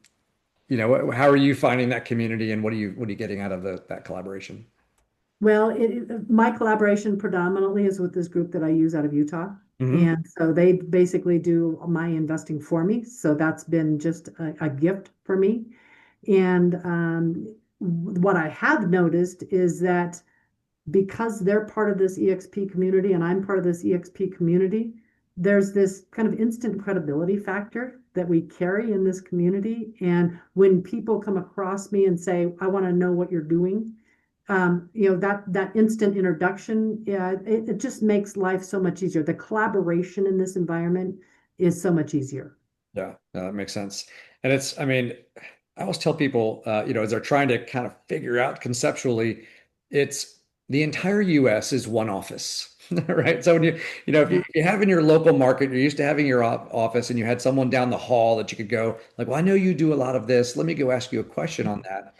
how are you finding that community, and what are you getting out of that collaboration? Well, my collaboration predominantly is with this group that I use out of Utah. Hmm. And so they basically do my investing for me. So that's been just a gift for me. And what I have noticed is that because they're part of this eXp community and I'm part of this eXp community, there's this kind of instant credibility factor that we carry in this community. And when people come across me and say, I want to know what you're doing, that instant introduction, yeah, it just makes life so much easier. The collaboration in this environment is so much easier. Yeah, that makes sense. And it's, I mean, I always tell people, as they're trying to kind of figure out conceptually, it's the entire US is one office, right? So when if you have in your local market, you're used to having your office and you had someone down the hall that you could go, like, well, I know you do a lot of this. Let me go ask you a question on that.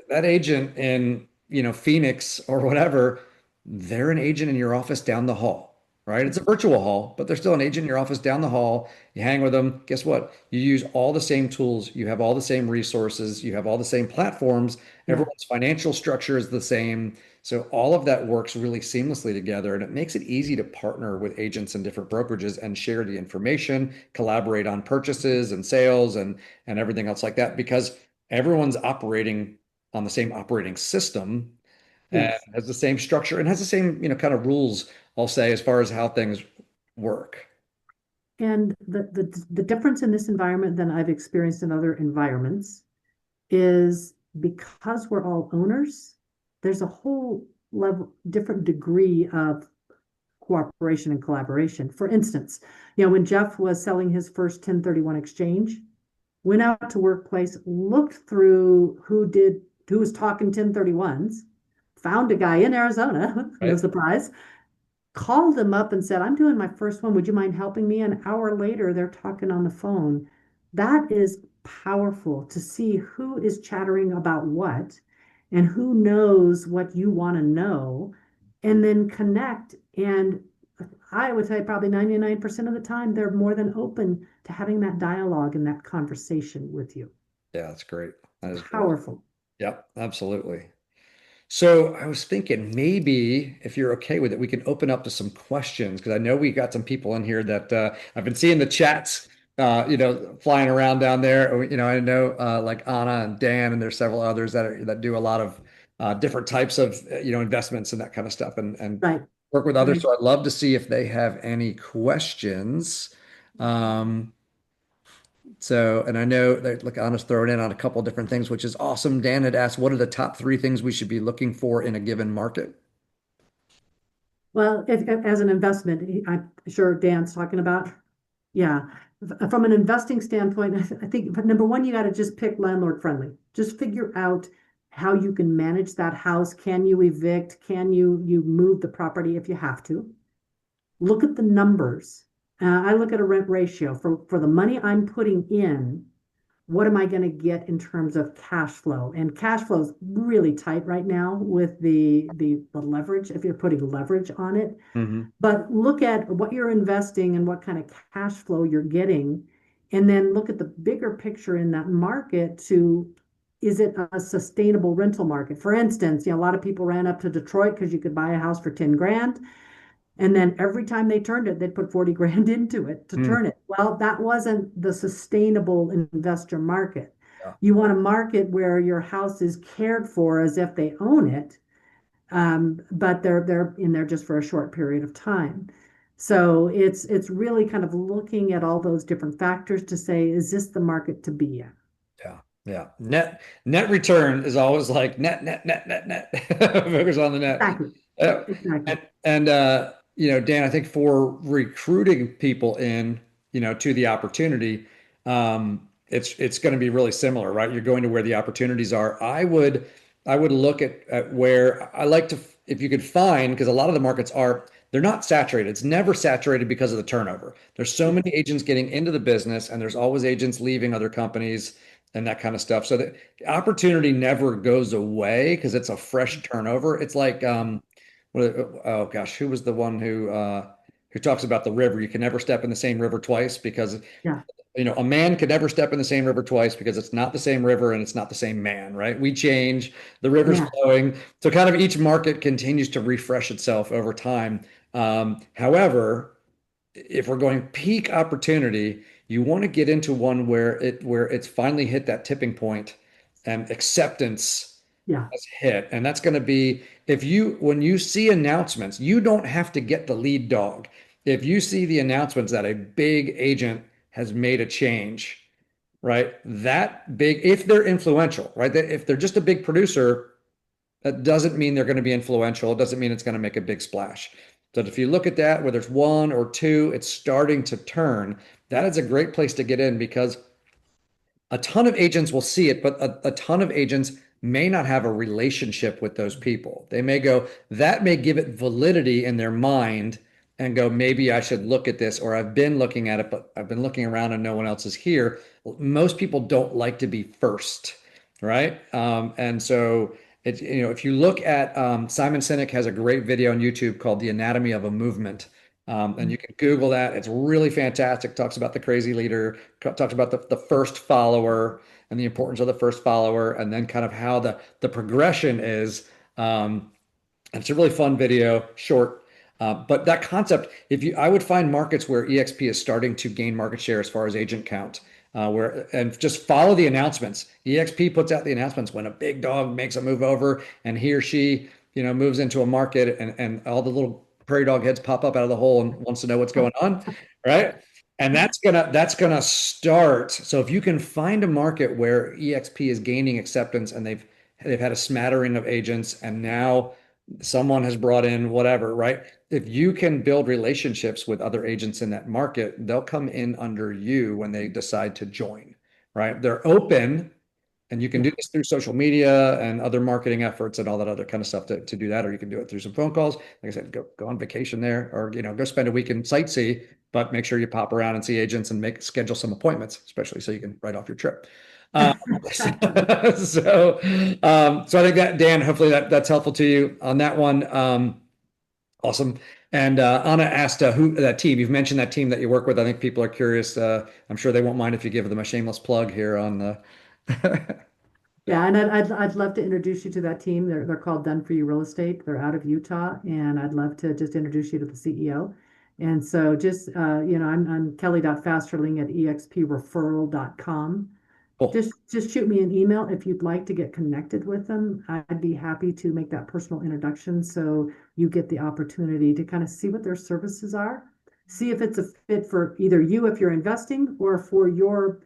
That agent in, Phoenix or whatever, they're an agent in your office down the hall, right? It's a virtual hall, but they're still an agent in your office down the hall. You hang with them. Guess what? You use all the same tools. You have all the same resources. You have all the same platforms. Yeah. Everyone's financial structure is the same. So all of that works really seamlessly together, and it makes it easy to partner with agents and different brokerages and share the information, collaborate on purchases and sales and everything else like that because everyone's operating on the same operating system and Yes. has the same structure and has the same, kind of rules, I'll say, as far as how things work. And the difference in this environment than I've experienced in other environments is because we're all owners, there's a whole level, different degree of cooperation and collaboration. For instance, when Jeff was selling his first 1031 exchange, went out to workplace, looked through who was talking 1031s, found a guy in Arizona, no Right? surprise, called them up and said, I'm doing my first one. Would you mind helping me? An hour later, they're talking on the phone. That is powerful to see who is chattering about what and who knows what you want to know, and then connect. And I would say probably 99% of the time, they're more than open to having that dialogue and that conversation with you. Yeah, that's great. That is great. Powerful. Yep, absolutely. So I was thinking maybe if you're okay with it, we can open up to some questions because I know we got some people in here that I've been seeing the chats, flying around down there. I know like Anna and Dan, and there's several others that do a lot of different types of investments and that kind of stuff, and Right. work with others. Right. So I'd love to see if they have any questions. Um, and I know that look, Anna's throwing in on a couple different things, which is awesome. Dan had asked, what are the top three things we should be looking for in a given market? Well, as an investment, I'm sure Dan's talking about. Yeah. From an investing standpoint, I think number one, you got to just pick landlord friendly. Just figure out how you can manage that house. Can you evict? Can you move the property if you have to? Look at the numbers. I look at a rent ratio for the money I'm putting in. What am I going to get in terms of cash flow? And cash flow is really tight right now with the leverage, if you're putting leverage on it. Hmm. But look at what you're investing and what kind of cash flow you're getting, and then look at the bigger picture in that market to, is it a sustainable rental market? For instance, a lot of people ran up to Detroit because you could buy a house for 10 grand. And then every time they turned it, they'd put 40 grand into it to Mm, turn it. Well, that wasn't the sustainable investor market. yeah, You want a market where your house is cared for as if they own it, but they're in there just for a short period of time. So it's really kind of looking at all those different factors to say, is this the market to be in? yeah, yeah. Net return is always like net. Focus on the net. Exactly. Uh, Exactly. Dan, I think for recruiting people in, to the opportunity, it's going to be really similar, right? You're going to where the opportunities are. I would look at where I like to, if you could find, because a lot of the markets they're not saturated. It's never saturated because of the turnover. There's so many agents getting into the business, and there's always agents leaving other companies and that kind of stuff. So the opportunity never goes away because it's a fresh turnover. It's like, oh gosh, who was the one who talks about the river? You can never step in the same river twice because Yeah. a man could never step in the same river twice because it's not the same river and it's not the same man, right? We change, the river's Yeah. flowing. So kind of each market continues to refresh itself over time. However, if we're going peak opportunity, you want to get into one where it's finally hit that tipping point and acceptance Yeah. has hit. And that's going to be when you see announcements, you don't have to get the lead dog. If you see the announcements that a big agent has made a change, right? That big, if they're influential, right? If they're just a big producer, that doesn't mean they're going to be influential. It doesn't mean it's going to make a big splash. So if you look at that, whether it's one or two, it's starting to turn. That is a great place to get in because a ton of agents will see it, but a ton of agents may not have a relationship with those people. They may go, that may give it validity in their mind and go, maybe I should look at this, or I've been looking at it, but I've been looking around and no one else is here. Most people don't like to be first, right? And so if you look at Simon Sinek has a great video on YouTube called The Anatomy of a Movement. And you can Google that. It's really fantastic. Talks about the crazy leader, talks about the first follower and the importance of the first follower, and then kind of how the progression is. And it's a really fun video, short. But that concept, I would find markets where eXp is starting to gain market share as far as agent count, and just follow the announcements. eXp puts out the announcements when a big dog makes a move over, and he or she, moves into a market, and all the little prairie dog heads pop up out of the hole and wants to know what's going on, right? And that's gonna start. So if you can find a market where eXp is gaining acceptance and they've had a smattering of agents and now someone has brought in whatever, right? If you can build relationships with other agents in that market, they'll come in under you when they decide to join, right? They're open, and you can Yeah. do this through social media and other marketing efforts and all that other kind of stuff to do that, or you can do it through some phone calls. Like I said, go on vacation there, or go spend a week in sightsee, but make sure you pop around and see agents and schedule some appointments, especially so you can write off your trip. Um, so, so I think that Dan, hopefully that's helpful to you on that one. Awesome. And Anna asked who that team. You've mentioned that team that you work with. I think people are curious. I'm sure they won't mind if you give them a shameless plug here on the. Yeah, and I'd love to introduce you to that team. They're called Done For You Real Estate. They're out of Utah, and I'd love to just introduce you to the CEO. And so just I'm Kelly.Fasterling at expreferral.com. Cool. Just shoot me an email if you'd like to get connected with them. I'd be happy to make that personal introduction so you get the opportunity to kind of see what their services are, see if it's a fit for either you if you're investing or for your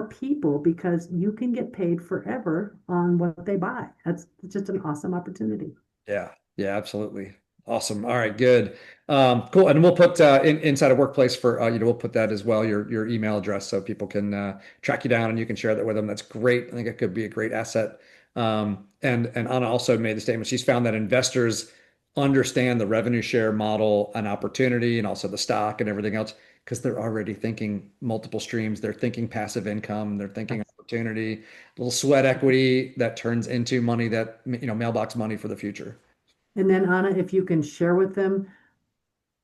people, because you can get paid forever on what they buy. That's just an awesome opportunity. Yeah, yeah, absolutely. Awesome. All right, good. Cool. And we'll put inside a workplace for we'll put that as well, your email address so people can track you down and you can share that with them. That's great. I think it could be a great asset. And Anna also made the statement she's found that investors understand the revenue share model and opportunity and also the stock and everything else because they're already thinking multiple streams. They're thinking passive income, they're thinking opportunity, little sweat equity that turns into money that mailbox money for the future. And then Anna, if you can share with them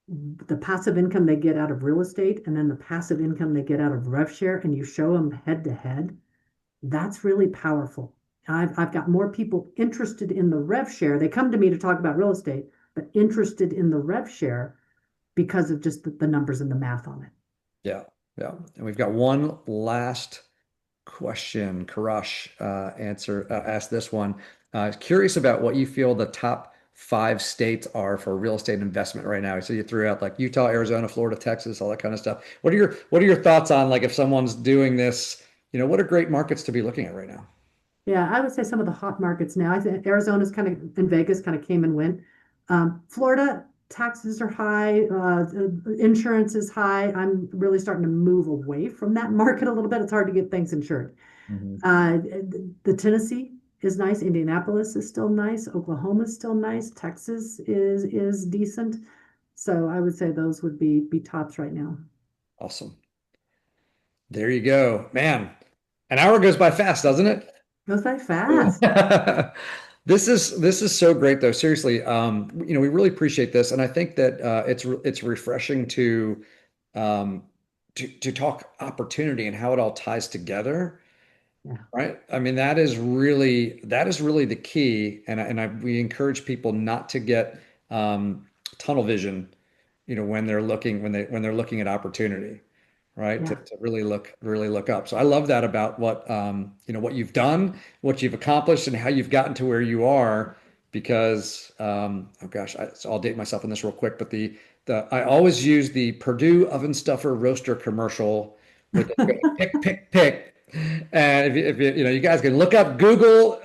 the passive income they get out of real estate and then the passive income they get out of rev share, and you show them head to head, that's really powerful. I've got more people interested in the rev share. They come to me to talk about real estate, but interested in the rev share because of just the numbers and the math on it. Yeah, yeah. And we've got one last question. Karash asked this one. Curious about what you feel the top five states are for real estate investment right now. So you threw out like Utah, Arizona, Florida, Texas, all that kind of stuff. What are your thoughts on like if someone's doing this, what are great markets to be looking at right now? Yeah, I would say some of the hot markets now. I think Arizona's kind of in Vegas kind of came and went. Florida, taxes are high, insurance is high. I'm really starting to move away from that market a little bit. It's hard to get things insured. Mhm. The Tennessee is nice. Indianapolis is still nice. Oklahoma is still nice. Texas is decent. So I would say those would be tops right now. Awesome. There you go. Man, an hour goes by fast, doesn't it? Goes by fast. This is so great though. Seriously, we really appreciate this, and I think that it's refreshing um, to talk opportunity and how it all ties together, Yeah. right? I mean, that is really the key, we encourage people not to get tunnel vision, when they're looking at opportunity, right? To, Yeah. to really look up. So I love that about what you've done, what you've accomplished, and how you've gotten to where you are. Because oh gosh, so I'll date myself on this real quick, but the I always use the Purdue oven stuffer roaster commercial with the pick pick pick. And if you guys can look up Google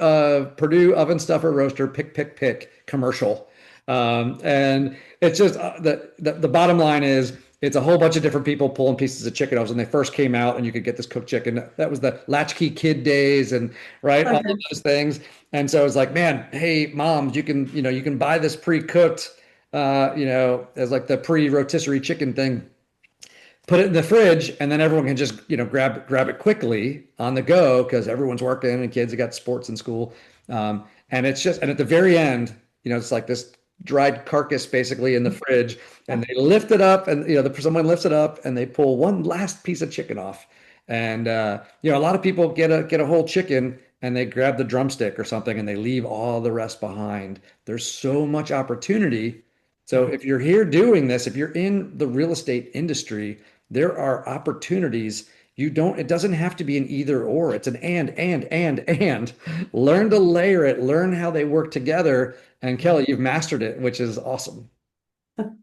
Purdue oven stuffer roaster pick pick pick commercial. And it's just the bottom line is it's a whole bunch of different people pulling pieces of chicken ovens. When they first came out and you could get this cooked chicken, that was the latchkey kid days and right, all of Okay. those things. And so it's like, man, hey, moms, you can buy this pre-cooked, as like the pre-rotisserie chicken thing, put it in the fridge, and then everyone can just grab it quickly on the go because everyone's working and kids have got sports in school. And it's just, and at the very end, it's like this dried carcass basically in the fridge, and Yeah. they lift it up, and someone lifts it up, and they pull one last piece of chicken off. And a lot of people get a whole chicken and they grab the drumstick or something and they leave all the rest behind. There's so much opportunity. So Yeah. if you're here doing this, if you're in the real estate industry, there are opportunities. It doesn't have to be an either or. It's an and. Learn to layer it, learn how they work together. And Kelly, you've mastered it, which is awesome.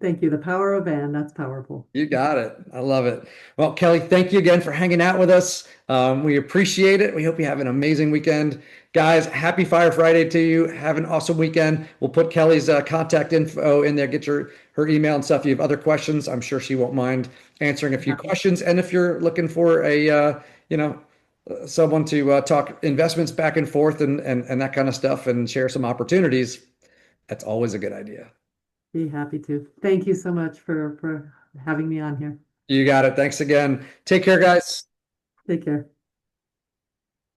Thank you. The power of and, that's powerful. You got it. I love it. Well, Kelly, thank you again for hanging out with us. We appreciate it. We hope you have an amazing weekend. Guys, happy Fire Friday to you. Have an awesome weekend. We'll put Kelly's contact info in there, get her email and stuff. If you have other questions, I'm sure she won't mind answering a few Happy. questions. And if you're looking for someone to talk investments back and forth and that kind of stuff and share some opportunities, that's always a good idea. Be happy to. Thank you so much for having me on here. You got it. Thanks again. Take care, guys. Take care.